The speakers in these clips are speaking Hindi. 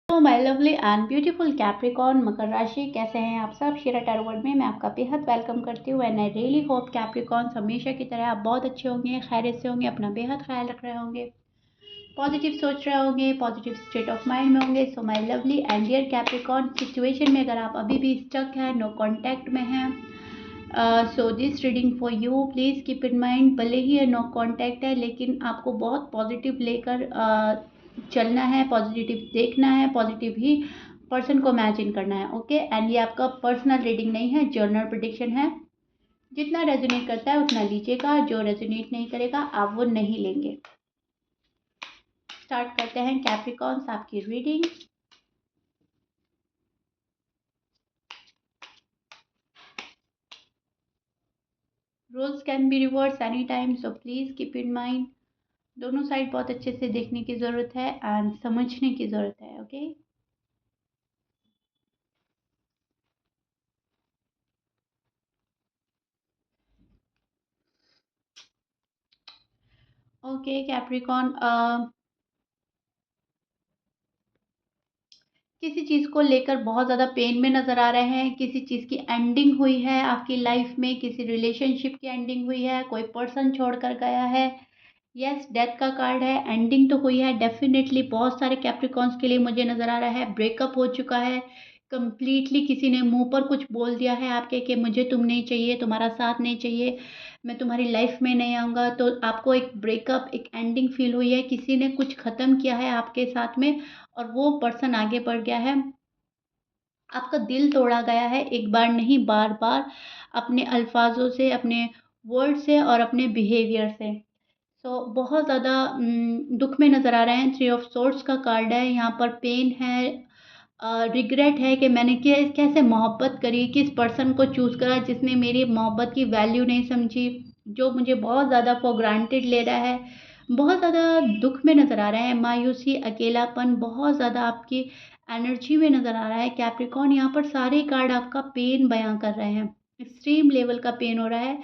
तो my lovely and beautiful Capricorn मकर राशि, कैसे हैं आप सब। शीरा टैरो वर्ल्ड में मैं आपका बेहद वेलकम करती हूँ and I really hope Capricorns हमेशा की तरह आप बहुत अच्छे होंगे, खैरियत से होंगे, अपना बेहद ख्याल रख रहे होंगे, पॉजिटिव सोच रहे होंगे, पॉजिटिव स्टेट ऑफ माइंड में होंगे। So my lovely and dear Capricorn, situation में अगर आप अभी भी स्टक हैं, नो कॉन्टैक्ट में हैं, so this reading for you, please keep in mind, भले ही ये नो कॉन्टैक्ट है लेकिन आपको बहुत पॉजिटिव लेकर चलना है, पॉजिटिव देखना है, पॉजिटिव ही पर्सन को इमेजिन करना है। ओके एंड ये आपका पर्सनल रीडिंग नहीं है, जर्नल प्रेडिक्शन है। जितना रेजोनेट करता है उतना लीजिएगा, जो रेजोनेट नहीं करेगा आप वो नहीं लेंगे। स्टार्ट करते हैं कैप्रिकॉर्न्स आपकी reading. Roles can be reverse any time, so please keep in mind दोनों साइड बहुत अच्छे से देखने की ज़रूरत है एंड समझने की ज़रूरत है। ओके ओके कैप्रिकॉर्न, किसी चीज़ को लेकर बहुत ज़्यादा पेन में नज़र आ रहे हैं, किसी चीज़ की एंडिंग हुई है आपकी लाइफ में, किसी रिलेशनशिप की एंडिंग हुई है, कोई पर्सन छोड़कर गया है। यस, डेथ का कार्ड है, एंडिंग तो हुई है डेफिनेटली। बहुत सारे कैप्रिकॉर्न्स के लिए मुझे नज़र आ रहा है ब्रेकअप हो चुका है कंप्लीटली। किसी ने मुंह पर कुछ बोल दिया है आपके कि मुझे तुम नहीं चाहिए, तुम्हारा साथ नहीं चाहिए, मैं तुम्हारी लाइफ में नहीं आऊँगा। तो आपको एक ब्रेकअप, एक एंडिंग फील हुई है, किसी ने कुछ ख़त्म किया है आपके साथ में और वो पर्सन आगे बढ़ गया है। आपका दिल तोड़ा गया है, एक बार नहीं बार-बार, अपने अल्फाज़ों से, अपने वर्ड से और अपने बिहेवियर से। सो बहुत ज़्यादा दुःख में नज़र आ रहे हैं। थ्री ऑफ सोर्ड्स का कार्ड है, यहाँ पर पेन है, रिग्रेट है कि मैंने कैसे मोहब्बत करी, किस पर्सन को चूज़ करा जिसने मेरी मोहब्बत की वैल्यू नहीं समझी, जो मुझे बहुत ज़्यादा फॉर ग्रांटेड ले रहा है। बहुत ज़्यादा दुःख में नज़र आ रहा है, मायूसी, अकेलापन बहुत ज़्यादा आपकी एनर्जी में नज़र आ रहा है कैप्रिकॉर्न। यहाँ पर सारे कार्ड आपका पेन बयाँ कर रहे हैं, एक्सट्रीम लेवल का पेन हो रहा है,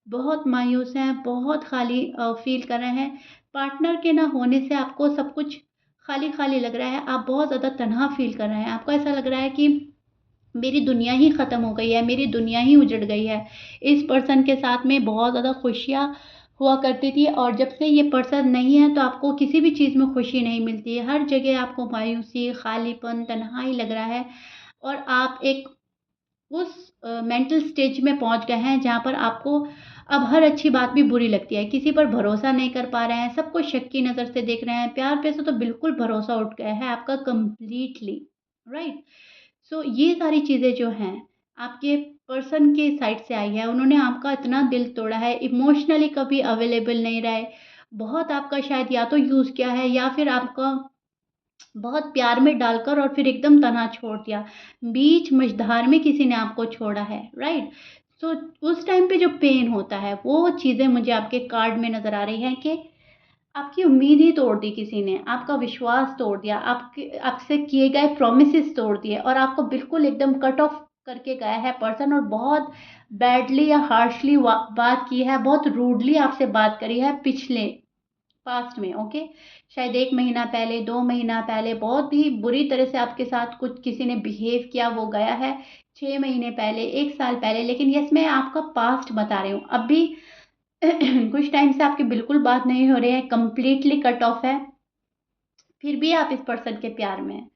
बहुत मायूस हैं, बहुत खाली फ़ील कर रहे हैं। पार्टनर के ना होने से आपको सब कुछ खाली-खाली लग रहा है, आप बहुत ज़्यादा तन्हा फ़ील कर रहे हैं। आपको ऐसा लग रहा है कि मेरी दुनिया ही ख़त्म हो गई है, मेरी दुनिया ही उजड़ गई है। इस पर्सन के साथ में बहुत ज़्यादा खुशियाँ हुआ करती थी और जब से ये पर्सन नहीं है तो आपको किसी भी चीज़ में खुशी नहीं मिलती है। हर जगह आपको मायूसी, खालीपन, तन्हाई लग रहा है और आप एक उस मेंटल स्टेज में पहुँच गए हैं जहाँ पर आपको अब हर अच्छी बात भी बुरी लगती है। किसी पर भरोसा नहीं कर पा रहे हैं, सबको शक की नज़र से देख रहे हैं, प्यार पे से तो बिल्कुल भरोसा उठ गया है आपका कंप्लीटली, राइट? सो ये सारी चीज़ें जो हैं, आपके पर्सन के साइड से आई है। उन्होंने आपका इतना दिल तोड़ा है, इमोशनली कभी अवेलेबल नहीं रहे, बहुत आपका शायद या तो यूज़ किया है या फिर आपका बहुत प्यार में डालकर और फिर एकदम तना छोड़ दिया। बीच मझधार में किसी ने आपको छोड़ा है, राइट? सो उस टाइम पे जो पेन होता है, वो चीज़ें मुझे आपके कार्ड में नज़र आ रही हैं कि आपकी उम्मीद ही तोड़ दी किसी ने, आपका विश्वास तोड़ दिया, आपके आपसे किए गए प्रॉमिसेस तोड़ दिए और आपको बिल्कुल एकदम कट ऑफ करके गया है पर्सन और बहुत बैडली या हार्शली बात की है, बहुत रूडली आपसे बात करी है पिछले पास्ट में। ओके, शायद 1 महीना पहले, 2 महीना पहले बहुत ही बुरी तरह से आपके साथ कुछ किसी ने बिहेव किया, वो गया है 6 महीने पहले, 1 साल पहले। लेकिन यस, मैं आपका पास्ट बता रही हूँ। अभी कुछ टाइम से आपकी बिल्कुल बात नहीं हो रही है, कंप्लीटली कट ऑफ है, फिर भी आप इस पर्सन के प्यार में हैं,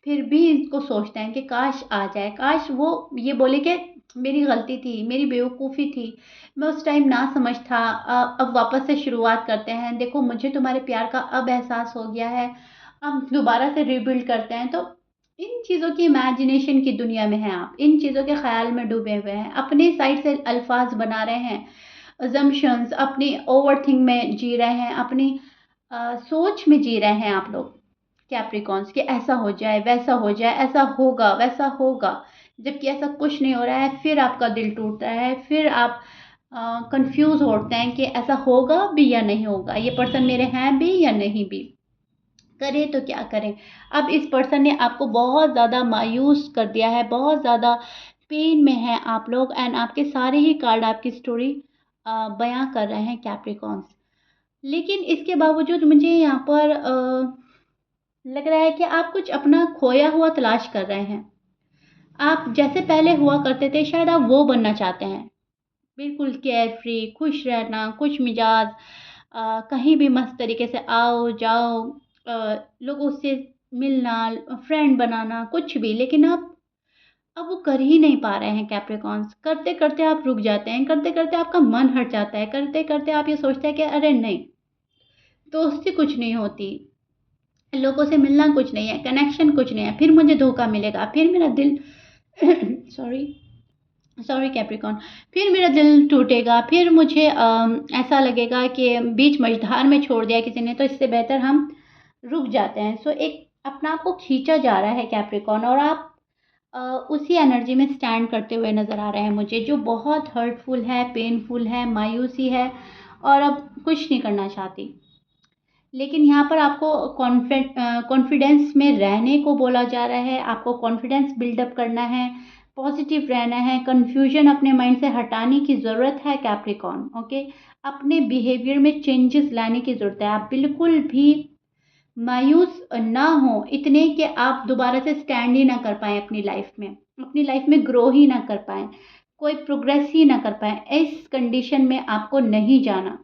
फिर भी इसको सोचते हैं कि काश आ जाए, काश वो ये बोले कि मेरी गलती थी, मेरी बेवकूफ़ी थी, मैं उस टाइम ना समझ था। अब वापस से शुरुआत करते हैं, देखो मुझे तुम्हारे प्यार का अब एहसास हो गया है, अब दोबारा से रिबिल्ड करते हैं। तो इन चीज़ों की इमेजिनेशन की दुनिया में हैं आप, इन चीज़ों के ख़्याल में डूबे हुए हैं, अपनी साइड से अल्फाज बना रहे हैं, अजम्पशंस, अपनी ओवरथिंक में जी रहे हैं, अपनी सोच में जी रहे हैं आप लोग कैप्रिकॉन्स कि ऐसा हो जाए, वैसा हो जाए, ऐसा होगा, वैसा होगा। जबकि ऐसा कुछ नहीं हो रहा है, फिर आपका दिल टूटता है, फिर आप कन्फ्यूज़ होते हैं कि ऐसा होगा भी या नहीं होगा, ये पर्सन मेरे हैं भी या नहीं भी, करें तो क्या करें। अब इस पर्सन ने आपको बहुत ज़्यादा मायूस कर दिया है, बहुत ज़्यादा पेन में हैं आप लोग एंड आपके सारे ही कार्ड आपकी स्टोरी बयां कर रहे हैं कैप्रिकॉन्स। लेकिन इसके बावजूद मुझे यहाँ पर लग रहा है कि आप कुछ अपना खोया हुआ तलाश कर रहे हैं। आप जैसे पहले हुआ करते थे शायद आप वो बनना चाहते हैं। बिल्कुल केयर फ्री, खुश रहना, खुश मिजाज, कहीं भी मस्त तरीके से आओ जाओ, लोगों से मिलना, फ्रेंड बनाना, कुछ भी। लेकिन आप अब वो कर ही नहीं पा रहे हैं कैप्रिकॉन्स। करते करते आप रुक जाते हैं, करते करते आपका मन हट जाता है, करते करते आप ये सोचते हैं कि अरे नहीं, दोस्ती कुछ नहीं होती, लोगों से मिलना कुछ नहीं है, कनेक्शन कुछ नहीं है, फिर मुझे धोखा मिलेगा, फिर मेरा दिल सॉरी सॉरी कैप्रिकॉन, फिर मेरा दिल टूटेगा, फिर मुझे ऐसा लगेगा कि बीच मझधार में छोड़ दिया किसी ने, तो इससे बेहतर हम रुक जाते हैं। सो एक अपना आप को खींचा जा रहा है कैप्रिकॉन, और आप अ, उसी एनर्जी में स्टैंड करते हुए नज़र आ रहे हैं मुझे, जो बहुत हर्टफुल है, पेनफुल है, मायूसी है, और अब कुछ नहीं करना चाहती। लेकिन यहाँ पर आपको कॉन्फिडेंस में रहने को बोला जा रहा है, आपको कॉन्फिडेंस बिल्डअप करना है, पॉजिटिव रहना है, कन्फ्यूजन अपने माइंड से हटाने की ज़रूरत है कैप्रिकॉन, ओके। अपने बिहेवियर में चेंजेस लाने की ज़रूरत है। आप बिल्कुल भी मायूस ना हो इतने कि आप दोबारा से स्टैंड ही ना कर पाएँ अपनी लाइफ में ग्रो ही ना कर पाएँ, कोई प्रोग्रेस ही ना कर पाएँ। इस कंडीशन में आपको नहीं जाना,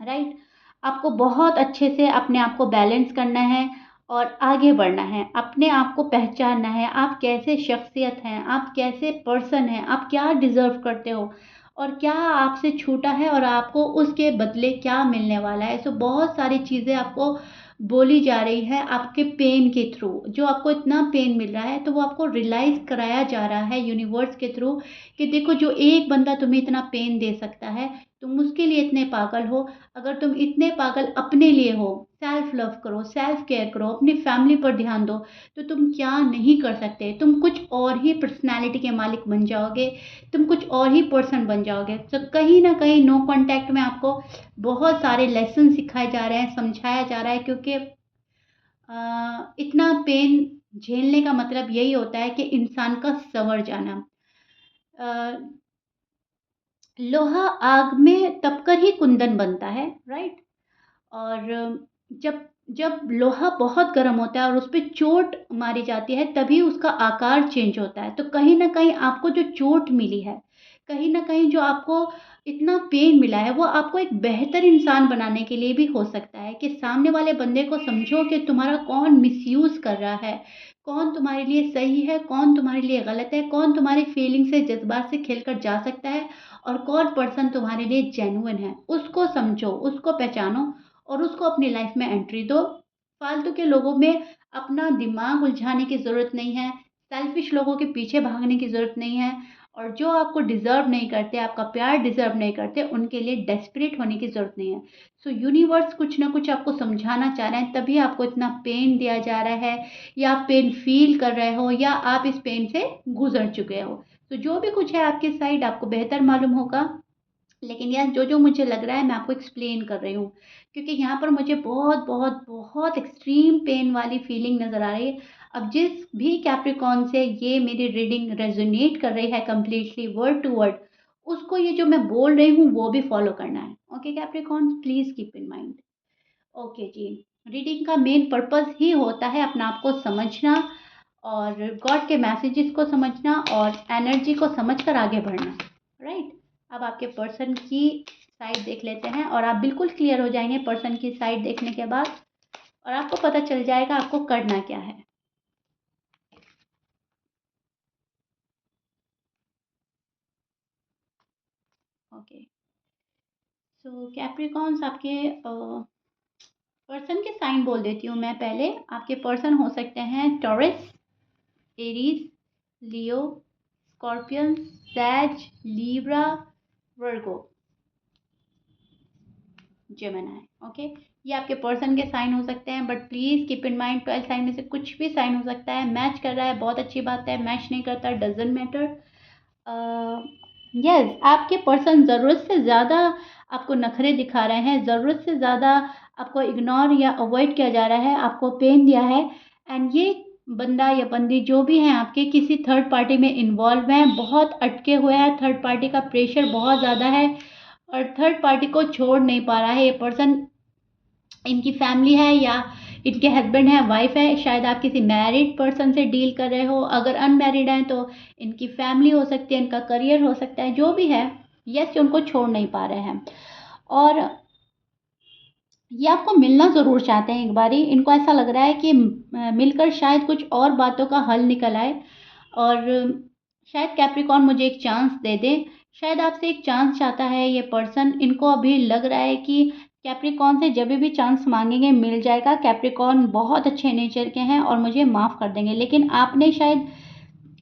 राइट? आपको बहुत अच्छे से अपने आप को बैलेंस करना है और आगे बढ़ना है, अपने आप को पहचानना है, आप कैसे शख्सियत हैं, आप कैसे पर्सन हैं, आप क्या डिज़र्व करते हो, और क्या आपसे छूटा है और आपको उसके बदले क्या मिलने वाला है। सो बहुत सारी चीज़ें आपको बोली जा रही है आपके पेन के थ्रू, जो आपको इतना पेन मिल रहा है, तो वो आपको रियलाइज़ कराया जा रहा है यूनिवर्स के थ्रू कि देखो, जो एक बंदा तुम्हें इतना पेन दे सकता है, तुम उसके लिए इतने पागल हो। अगर तुम इतने पागल अपने लिए हो, सेल्फ लव करो, सेल्फ केयर करो, अपनी फैमिली पर ध्यान दो, तो तुम क्या नहीं कर सकते। तुम कुछ और ही पर्सनैलिटी के मालिक बन जाओगे, तुम कुछ और ही पर्सन बन जाओगे। तो कहीं ना कहीं नो कॉन्टैक्ट में आपको बहुत सारे लेसन सिखाए जा रहे हैं, समझाया जा रहा है, क्योंकि इतना पेन झेलने का मतलब यही होता है कि इंसान का संवर जाना। अ, लोहा आग में तपकर ही कुंदन बनता है, राइट? और जब जब लोहा बहुत गर्म होता है और उस पे चोट मारी जाती है, तभी उसका आकार चेंज होता है। तो कहीं न कहीं आपको जो चोट मिली है, कहीं न कहीं जो आपको इतना पेन मिला है, वो आपको एक बेहतर इंसान बनाने के लिए भी हो सकता है, कि सामने वाले बंदे को समझो कि तुम्हारा कौन मिसयूज़ कर रहा है, कौन तुम्हारे लिए सही है, कौन तुम्हारे लिए गलत है, कौन तुम्हारी फीलिंग से, जज़्बात से खेल कर जा सकता है, और कौन पर्सन तुम्हारे लिए जेन्युइन है। उसको समझो, उसको पहचानो और उसको अपनी लाइफ में एंट्री दो। फालतू के लोगों में अपना दिमाग उलझाने की ज़रूरत नहीं है, सेल्फिश लोगों के पीछे भागने की ज़रूरत नहीं है, और जो आपको डिज़र्व नहीं करते, आपका प्यार डिज़र्व नहीं करते, उनके लिए डेस्परेट होने की ज़रूरत नहीं है। सो यूनिवर्स कुछ ना कुछ आपको समझाना चाह रहे हैं, तभी आपको इतना पेन दिया जा रहा है, या आप पेन फ़ील कर रहे हो, या आप इस पेन से गुज़र चुके हो। तो जो भी कुछ है आपके साइड, आपको बेहतर मालूम होगा। लेकिन यार, जो मुझे लग रहा है मैं आपको एक्सप्लेन कर रही हूँ, क्योंकि यहाँ पर मुझे बहुत बहुत बहुत एक्सट्रीम पेन वाली फीलिंग नज़र आ रही है। अब जिस भी कैप्रिकॉन से ये मेरी रीडिंग रेजोनेट कर रही है कंप्लीटली वर्ड टू वर्ड, उसको ये जो मैं बोल रही हूँ वो भी फॉलो करना है। Okay Capricorn, please keep in mind. Okay ji. Reading का मेन पर्पस ही होता है अपना आप को समझना, और गॉड के मैसेजेस को समझना, और एनर्जी को समझकर आगे बढ़ना, राइट? अब आपके पर्सन की साइड देख लेते हैं, और आप बिल्कुल क्लियर हो जाएंगे पर्सन की साइड देखने के बाद, और आपको पता चल जाएगा आपको करना क्या है। ओके। सो कैप्रिकॉन्स, आपके पर्सन के साइन बोल देती हूँ मैं पहले। आपके पर्सन हो सकते हैं Taurus, Aries, Leo, Scorpion, Sage, Libra, Virgo, Gemini. Okay, ये आपके पर्सन के साइन हो सकते हैं, but please keep in mind 12 sign में से कुछ भी साइन हो सकता है। मैच कर रहा है बहुत अच्छी बात है, मैच नहीं करता डजेंट मैटर। यस, आपके पर्सन ज़रूरत से ज़्यादा आपको नखरे दिखा रहे हैं, ज़रूरत से ज़्यादा आपको इग्नोर या अवॉइड किया जा रहा है, आपको पेन दिया है। एंड ये बंदा या बंदी जो भी हैं आपके, किसी थर्ड पार्टी में इन्वॉल्व हैं, बहुत अटके हुए हैं, थर्ड पार्टी का प्रेशर बहुत ज़्यादा है, और थर्ड पार्टी को छोड़ नहीं पा रहा है ये पर्सन। इनकी फैमिली है, या इनके हस्बैंड है, वाइफ है, शायद आप किसी मैरिड पर्सन से डील कर रहे हो। अगर अनमैरिड हैं तो इनकी फैमिली हो सकती है, इनका करियर हो सकता है, जो भी है, यस, उनको छोड़ नहीं पा रहे हैं। और ये आपको मिलना ज़रूर चाहते हैं एक बारी। इनको ऐसा लग रहा है कि मिलकर शायद कुछ और बातों का हल निकल आए, और शायद कैप्रिकॉर्न मुझे एक चांस दे दे। शायद आपसे एक चांस चाहता है ये पर्सन। इनको अभी लग रहा है कि कैप्रिकॉर्न से जब भी चांस मांगेंगे मिल जाएगा। कैप्रिकॉर्न बहुत अच्छे नेचर के हैं और मुझे माफ़ कर देंगे। लेकिन आपने शायद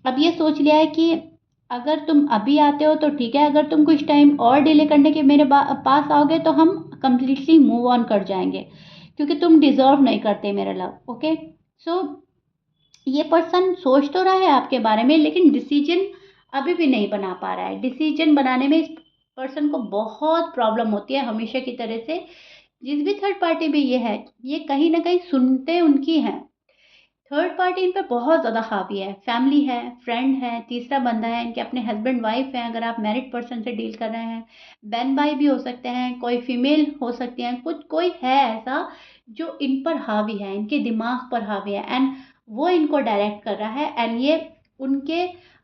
अब ये सोच लिया है कि अगर तुम अभी आते हो तो ठीक है, अगर तुम कुछ टाइम और डिले करने के मेरे पास आओगे तो हम कंप्लीटली मूव ऑन कर जाएंगे, क्योंकि तुम डिजर्व नहीं करते मेरा लव। ओके, सो ये पर्सन सोच तो रहा है आपके बारे में, लेकिन डिसीजन अभी भी नहीं बना पा रहा है। डिसीजन बनाने में इस पर्सन को बहुत प्रॉब्लम होती है, हमेशा की तरह से। जिस भी थर्ड पार्टी भी ये है, ये कहीं ना कहीं सुनते उनकी हैं। थर्ड पार्टी इन पर बहुत ज़्यादा हावी है। फैमिली है, फ्रेंड है, तीसरा बंदा है, इनके अपने हस्बैंड वाइफ हैं, अगर आप मैरिड पर्सन से डील कर रहे हैं। बहन भाई भी हो सकते हैं, कोई फीमेल हो सकती हैं, कुछ कोई है ऐसा जो इन पर हावी है, इनके दिमाग पर हावी है, एंड वो इनको डायरेक्ट कर रहा है, एंड ये उनके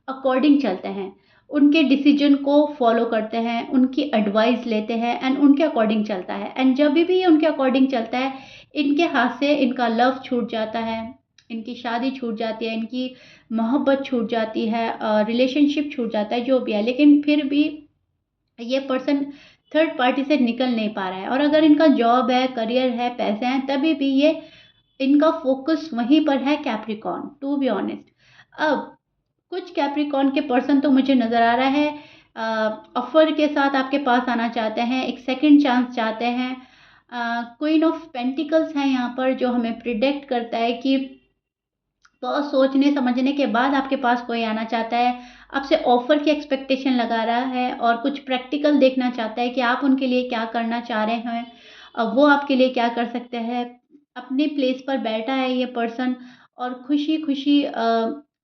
अकॉर्डिंग चलते हैं, उनके डिसीजन को फॉलो करते हैं, उनकी एडवाइस लेते हैं, एंड उनके अकॉर्डिंग चलता है। एंड जब भी ये उनके अकॉर्डिंग चलता है, इनके हाथ से इनका लव छूट जाता है, इनकी शादी छूट जाती है, इनकी मोहब्बत छूट जाती है, रिलेशनशिप छूट जाता है, जो भी है। लेकिन फिर भी ये पर्सन थर्ड पार्टी से निकल नहीं पा रहा है। और अगर इनका जॉब है, करियर है, पैसे हैं, तभी भी ये इनका फोकस वहीं पर है, कैप्रिकॉर्न, टू बी ऑनेस्ट। अब कुछ कैप्रिकॉर्न के पर्सन तो मुझे नज़र आ रहा है ऑफर के साथ आपके पास आना चाहते हैं, एक सेकंड चांस चाहते हैं। क्वीन ऑफ पेंटिकल्स है यहाँ पर, जो हमें प्रिडिक्ट करता है कि बहुत सोचने समझने के बाद आपके पास कोई आना चाहता है, आपसे ऑफर की एक्सपेक्टेशन लगा रहा है, और कुछ प्रैक्टिकल देखना चाहता है कि आप उनके लिए क्या करना चाह रहे हैं, अब वो आपके लिए क्या कर सकते हैं। अपने प्लेस पर बैठा है ये पर्सन, और खुशी खुशी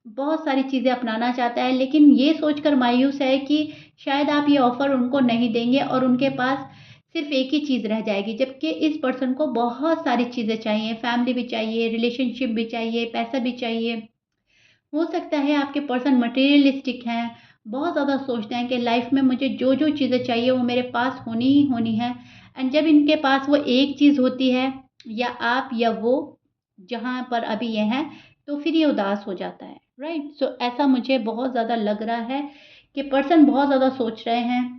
बहुत सारी चीज़ें अपनाना चाहता है, लेकिन ये सोचकर मायूस है कि शायद आप ये ऑफ़र उनको नहीं देंगे और उनके पास सिर्फ एक ही चीज़ रह जाएगी। जबकि इस पर्सन को बहुत सारी चीज़ें चाहिए, फैमिली भी चाहिए, रिलेशनशिप भी चाहिए, पैसा भी चाहिए। हो सकता है आपके पर्सन मटेरियलिस्टिक हैं, बहुत ज़्यादा सोचते हैं कि लाइफ में मुझे जो जो चीज़ें चाहिए वो मेरे पास होनी ही होनी है। एंड जब इनके पास वो एक चीज़ होती है, या आप या वो, जहाँ पर अभी ये हैं, तो फिर ये उदास हो जाता है, राइट। सो ऐसा मुझे बहुत ज़्यादा लग रहा है कि पर्सन बहुत ज़्यादा सोच रहे हैं।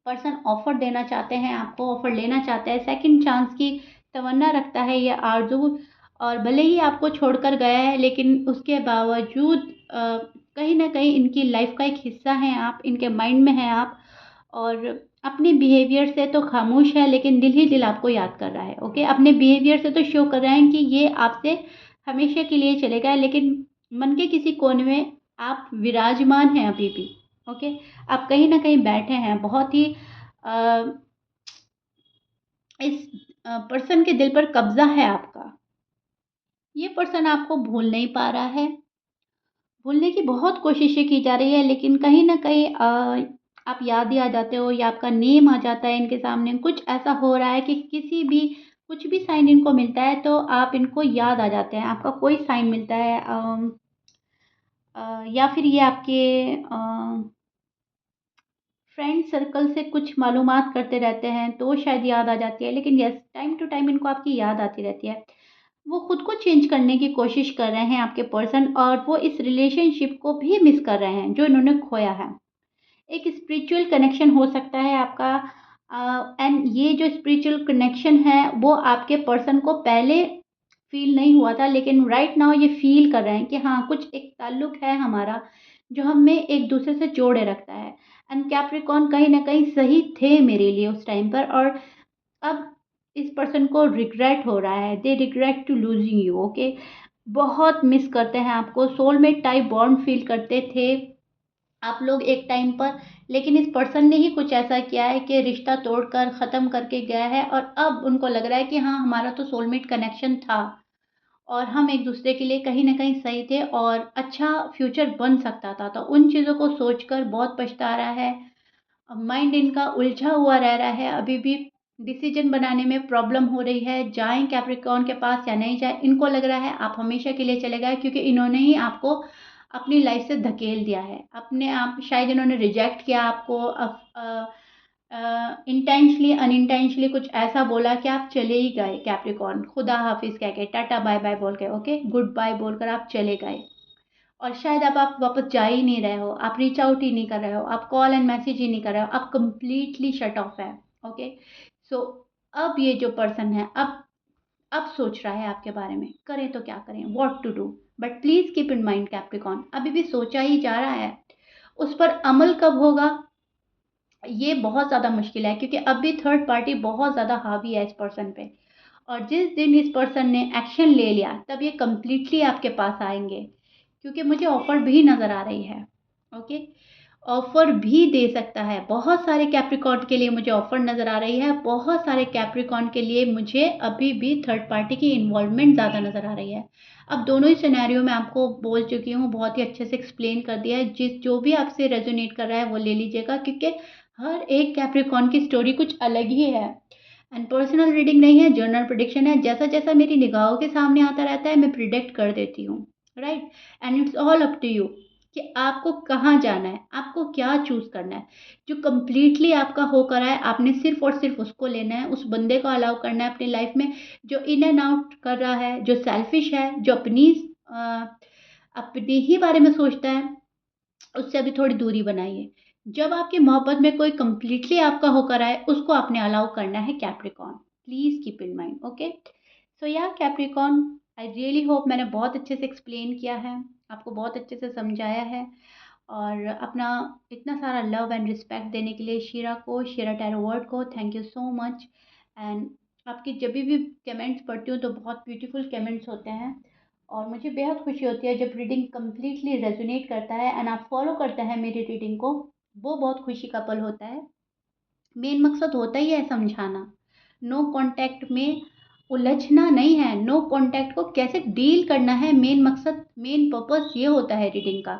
पर्सन ऑफर देना चाहते हैं आपको, ऑफर लेना चाहते हैं, सेकंड चांस की तमन्ना रखता है ये आरज़ू। और भले ही आपको छोड़कर गया है, लेकिन उसके बावजूद कहीं न कहीं इनकी लाइफ़ का एक हिस्सा हैं आप, इनके माइंड में हैं आप। और अपने बिहेवियर से तो खामोश है, लेकिन दिल ही दिल आपको याद कर रहा है, ओके? अपने बिहेवियर से तो शो कर रहे हैं कि ये आपसे हमेशा के लिए चले गए, लेकिन मन के किसी कोने में आप विराजमान हैं अभी भी, ओके? आप कहीं न कहीं बैठे हैं, बहुत ही अ, इस पर्सन के दिल पर कब्ज़ा है आपका। ये पर्सन आपको भूल नहीं पा रहा है, भूलने की बहुत कोशिशें की जा रही है, लेकिन कहीं न कहीं आप याद ही आ जाते हो, या आपका नेम आ जाता है इनके सामने। कुछ ऐसा हो रहा है कि किसी भी कुछ भी साइन इनको मिलता है तो आप इनको याद आ जाते हैं। आपका कोई साइन मिलता है, या फिर ये आपके फ्रेंड सर्कल से कुछ मालूमात करते रहते हैं तो शायद याद आ जाती है, लेकिन यस, टाइम टू टाइम इनको आपकी याद आती रहती है। वो खुद को चेंज करने की कोशिश कर रहे हैं आपके पर्सन, और वो इस रिलेशनशिप को भी मिस कर रहे हैं जो इन्होंने खोया है। एक स्पिरिचुअल कनेक्शन हो सकता है आपका, एंड ये जो स्पिरिचुअल कनेक्शन है वो आपके पर्सन को पहले फील नहीं हुआ था, लेकिन राइट नाउ ये फील कर रहे हैं कि हाँ, कुछ एक ताल्लुक है हमारा जो हमें एक दूसरे से जोड़े रखता है। एंड कैप्रिकॉर्न कहीं ना कहीं सही थे मेरे लिए उस टाइम पर, और अब इस पर्सन को रिग्रेट हो रहा है। They regret to losing you, okay? बहुत मिस करते हैं आपको, सोलमेट टाइप बॉन्ड फील करते थे आप लोग एक टाइम पर, लेकिन इस पर्सन ने ही कुछ ऐसा किया है कि रिश्ता तोड़कर ख़त्म करके गया है, और अब उनको लग रहा है कि हाँ, हमारा तो सोलमेट कनेक्शन था और हम एक दूसरे के लिए कहीं ना कहीं सही थे, और अच्छा फ्यूचर बन सकता था। तो उन चीज़ों को सोचकर बहुत पछता रहा है। माइंड इनका उलझा हुआ रह रहा है अभी भी। डिसीजन बनाने में प्रॉब्लम हो रही है, जाएँ कैप्रिकॉर्न के पास या नहीं जाएँ, इनको लग रहा है आप हमेशा के लिए चले गए क्योंकि इन्होंने ही आपको अपनी लाइफ से धकेल दिया है। अपने आप शायद इन्होंने रिजेक्ट किया आपको इंटेंशनली अनइंटेंशनली कुछ ऐसा बोला कि आप चले ही गए कैप्रिकॉर्न, खुदा हाफ़िज़ कह के, टाटा बाय-बाय बोल के, ओके? गुड बाय बोलकर आप चले गए। और शायद अब आप वापस जा ही नहीं रहे हो, आप रीच आउट ही नहीं कर रहे हो, आप कॉल एंड मैसेज ही नहीं कर रहे हो, आप कंप्लीटली शट ऑफ है, ओके? सो अब ये जो पर्सन है, अब सोच रहा है आपके बारे में, करें तो क्या करें, what to do? But please keep in mind Capricorn, अभी भी सोचा ही जा रहा है, उस पर अमल कब होगा, ये बहुत ज़्यादा मुश्किल है क्योंकि अभी थर्ड पार्टी बहुत ज़्यादा हावी है इस पर्सन पे। और जिस दिन इस पर्सन ने एक्शन ले लिया तब ये कंप्लीटली आपके पास आएंगे क्योंकि मुझे ऑफर भी नज़र आ रही है, ओके? ऑफर भी दे सकता है, बहुत सारे कैप्रिकॉर्न के लिए मुझे ऑफर नज़र आ रही है, बहुत सारे कैप्रिकॉर्न के लिए मुझे अभी भी थर्ड पार्टी की इन्वॉल्वमेंट ज़्यादा नज़र आ रही है। अब दोनों ही सिनेरियो में आपको बोल चुकी हूँ, बहुत ही अच्छे से एक्सप्लेन कर दिया है, जो भी आपसे रेजोनेट कर रहा है वो ले लीजिएगा क्योंकि हर एक कैप्रिकॉर्न की स्टोरी कुछ अलग ही है। एंड पर्सनल रीडिंग नहीं है, जर्नल प्रिडिक्शन है, जैसा जैसा मेरी निगाहों के सामने आता रहता है मैं प्रिडिक्ट कर देती हूँ, right? And it's all up to you कि आपको कहाँ जाना है, आपको क्या चूज़ करना है। जो कंप्लीटली आपका होकर आए आपने सिर्फ और सिर्फ उसको लेना है, उस बंदे को अलाउ करना है अपनी लाइफ में जो इन एंड आउट कर रहा है, जो सेल्फिश है, जो अपने ही बारे में सोचता है, उससे अभी थोड़ी दूरी बनाइए। जब आपकी मोहब्बत में कोई कंप्लीटली आपका होकर आए, उसको आपने अलाउ करना है Capricorn. Please keep in mind, okay? So yeah Capricorn, I really hope मैंने बहुत अच्छे से एक्सप्लेन किया है, आपको बहुत अच्छे से समझाया है और अपना इतना सारा लव एंड रिस्पेक्ट देने के लिए शिरा टैरो वर्ड को thank you so much. And आपकी जब भी कमेंट्स पढ़ती हूँ तो बहुत ब्यूटीफुल कमेंट्स होते हैं और मुझे बेहद खुशी होती है जब रीडिंग कम्प्लीटली रेजोनेट करता है एंड आप फॉलो करते हैं मेरी रीडिंग को, वो बहुत खुशी का पल होता है। मेन मकसद होता ही है समझाना, नो कांटेक्ट में उलझना नहीं है, नो कांटेक्ट को कैसे डील करना है, मेन मकसद मेन पर्पस ये होता है रीडिंग का।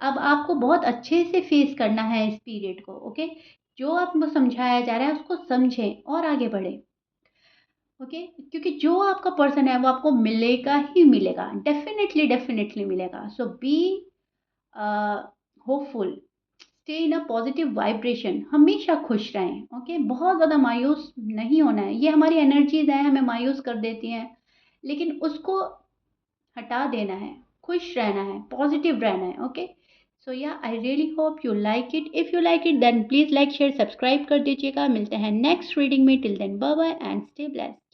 अब आपको बहुत अच्छे से फेस करना है इस पीरियड को, ओके? जो आपको समझाया जा रहा है उसको समझें और आगे बढ़ें, ओके? क्योंकि जो आपका पर्सन है वो आपको मिलेगा ही मिलेगा, डेफिनेटली डेफिनेटली मिलेगा। So be hopeful, stay in a positive vibration, हमेशा खुश रहें, ओके? बहुत ज़्यादा मायूस नहीं होना है, ये हमारी एनर्जीज हैं हमें मायूस कर देती हैं, लेकिन उसको हटा देना है, खुश रहना है, पॉजिटिव रहना है, ओके? सो या I really hope you like it, if you like it then please like share subscribe कर दीजिएगा। मिलते हैं नेक्स्ट रीडिंग में, till then bye bye and stay blessed.